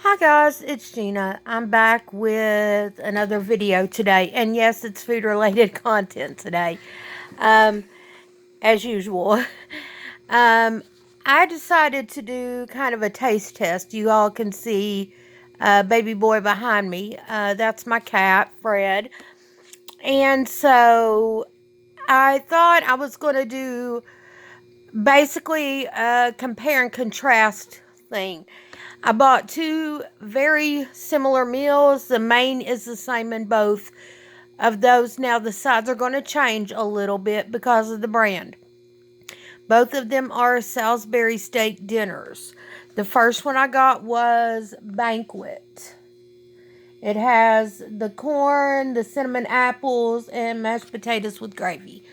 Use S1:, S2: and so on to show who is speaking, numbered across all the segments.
S1: Hi guys, it's Gina. I'm back with another video today, and yes, it's food related content today, um, as usual. um, I decided to do kind of a taste test. You all can see baby boy behind me. That's my cat, Fred. And so I thought I was going to do basically a compare and contrast thing. I bought two very similar meals. The main is the same in both of those. Now, the sides are going to change a little bit because of the brand. Both of them are Salisbury steak dinners. The first one I got was Banquet. It has the corn, the cinnamon apples, and mashed potatoes with gravy.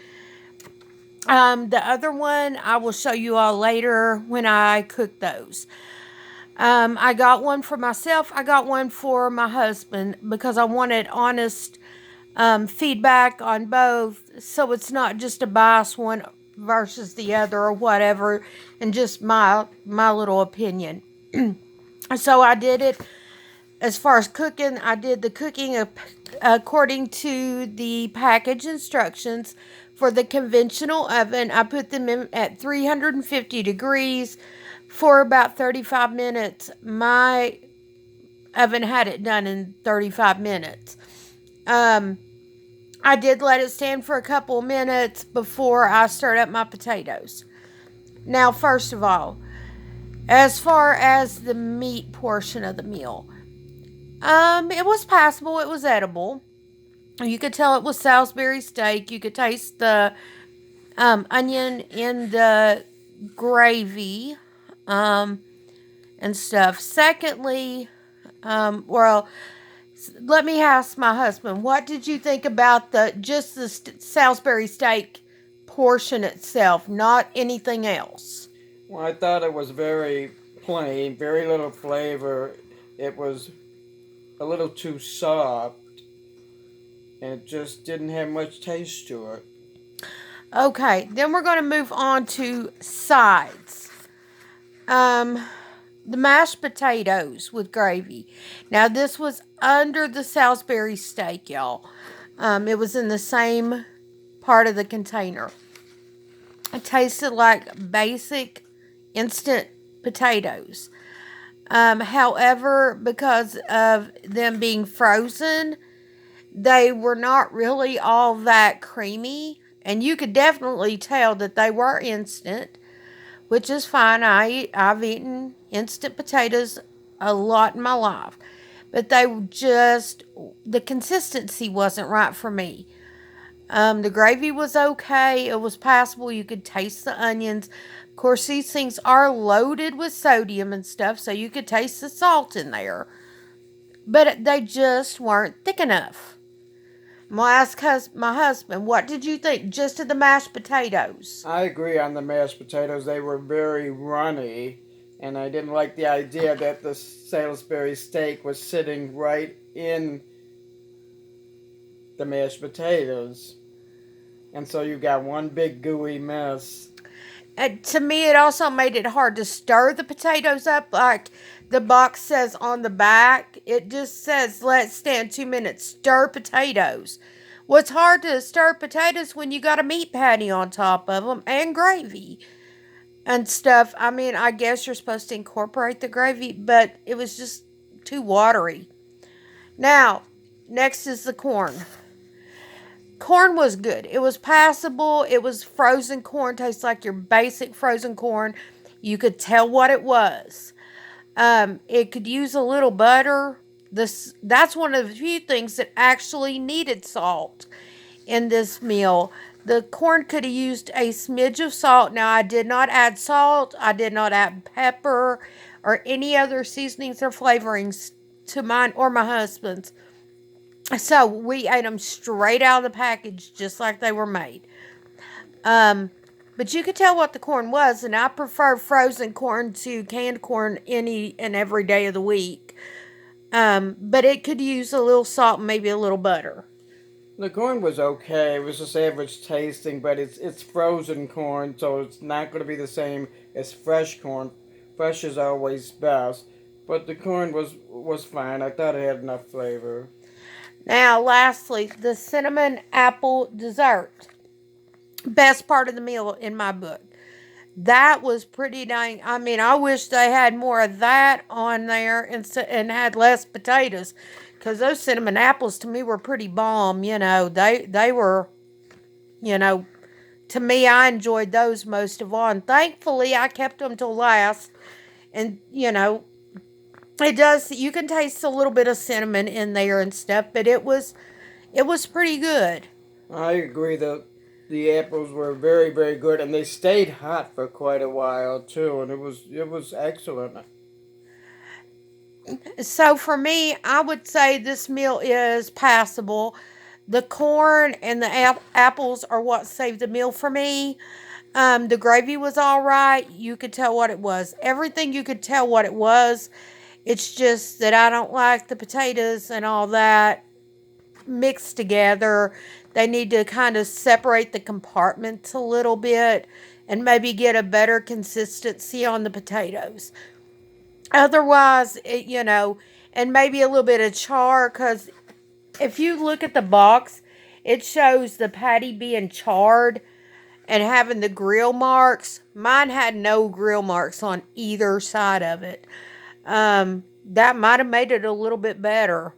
S1: The other one I will show you all later when I cook those. I got one for myself. I got one for my husband because I wanted honest feedback on both, so it's not just a bias one versus the other or whatever, and just my little opinion. So I did it as far as cooking. I did the cooking according to the package instructions. For the conventional oven, I put them in at 350 degrees for about 35 minutes. My oven had it done in 35 minutes. I did let it stand for a couple of minutes before I stirred up my potatoes. Now, first of all, as far as the meat portion of the meal, it was passable. It was edible. You could tell it was Salisbury steak. You could taste the onion in the gravy and stuff. Secondly, well, let me ask my husband, what did you think about the Salisbury steak portion itself, not anything else?
S2: Well, I thought it was very plain, very little flavor. It was a little too soft, and it just didn't have much taste to it.
S1: Okay, then we're going to move on to sides. Um, the mashed potatoes with gravy. Now, this was under the Salisbury steak, y'all. It was in the same part of the container. It tasted like basic instant potatoes. However, because of them being frozen, they were not really all that creamy. And you could definitely tell that they were instant, which is fine. I've eaten instant potatoes a lot in my life. But the consistency wasn't right for me. The gravy was okay. It was passable. You could taste the onions. Of course, these things are loaded with sodium and stuff, so you could taste the salt in there. But they just weren't thick enough. I'm going to ask my husband, what did you think just of the mashed potatoes?
S2: I agree on the mashed potatoes. They were very runny, and I didn't like the idea that the Salisbury steak was sitting right in the mashed potatoes. And so you got one big gooey mess.
S1: To me, it also made it hard to stir the potatoes up like the box says on the back. It just says, let stand 2 minutes, stir potatoes. What's hard to stir potatoes when you got a meat patty on top of them and gravy and stuff. I mean, I guess you're supposed to incorporate the gravy, but it was just too watery. Now, next is the corn. Corn was good. It was passable. It was frozen corn. Tastes like your basic frozen corn. You could tell what it was. It could use a little butter. That's one of the few things that actually needed salt in this meal. The corn could have used a smidge of salt. Now, I did not add salt. I did not add pepper or any other seasonings or flavorings to mine or my husband's. So we ate them straight out of the package, just like they were made. But you could tell what the corn was, and I prefer frozen corn to canned corn any and every day of the week. But it could use a little salt and maybe a little butter.
S2: The corn was okay. It was just average tasting, but it's frozen corn, so it's not going to be the same as fresh corn. Fresh is always best. but the corn was fine. I thought it had enough flavor.
S1: Now, lastly, the cinnamon apple dessert. Best part of the meal in my book. That was pretty dang. I mean, I wish they had more of that on there and had less potatoes, because those cinnamon apples to me were pretty bomb. They were, you know, to me, I enjoyed those most of all. And thankfully, I kept them till last. And it does. You can taste a little bit of cinnamon in there and stuff, but it was pretty good.
S2: I agree. The apples were very, very good, and they stayed hot for quite a while too, and it was excellent.
S1: So for me, I would say this meal is passable. The corn and the apples are what saved the meal for me. The gravy was all right. You could tell what it was. Everything you could tell what it was. It's just that I don't like the potatoes and all that mixed together. They need to kind of separate the compartments a little bit and maybe get a better consistency on the potatoes. Otherwise, and maybe a little bit of char, because if you look at the box, it shows the patty being charred and having the grill marks. Mine had no grill marks on either side of it. That might have made it a little bit better.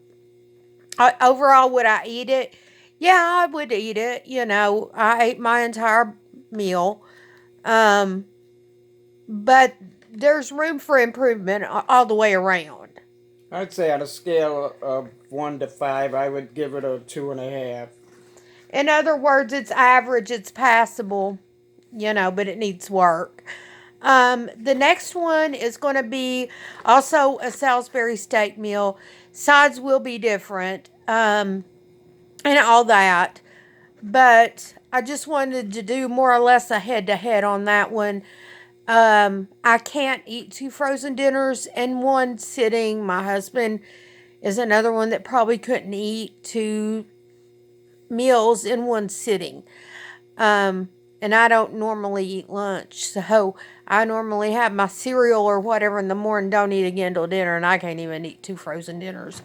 S1: Overall, would I eat it? Yeah, I would eat it. I ate my entire meal. Um, but there's room for improvement all the way around.
S2: I'd say on a scale of 1 to 5, I would give it a 2.5.
S1: In other words, it's average, it's passable, but it needs work. The next one is going to be also a Salisbury steak meal. Sides will be different, and all that. But I just wanted to do more or less a head-to-head on that one. I can't eat 2 frozen dinners in one sitting. My husband is another one that probably couldn't eat 2 meals in one sitting. And I don't normally eat lunch, so I normally have my cereal or whatever in the morning, don't eat again till dinner, and I can't even eat 2 frozen dinners.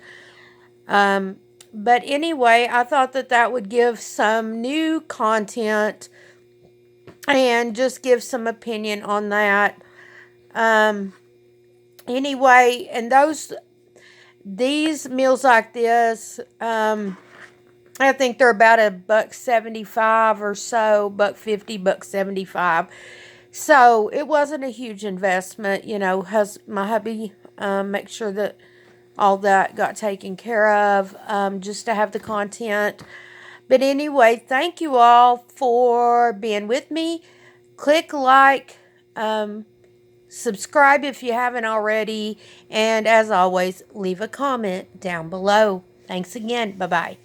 S1: But anyway, I thought that would give some new content and just give some opinion on that. Anyway, and these meals like this, I think they're about $1.75 or so, $1.50, $1.75. So it wasn't a huge investment, my hubby make sure that all that got taken care of, just to have the content. But anyway, thank you all for being with me. Click like, subscribe if you haven't already, and as always, leave a comment down below. Thanks again. Bye-bye.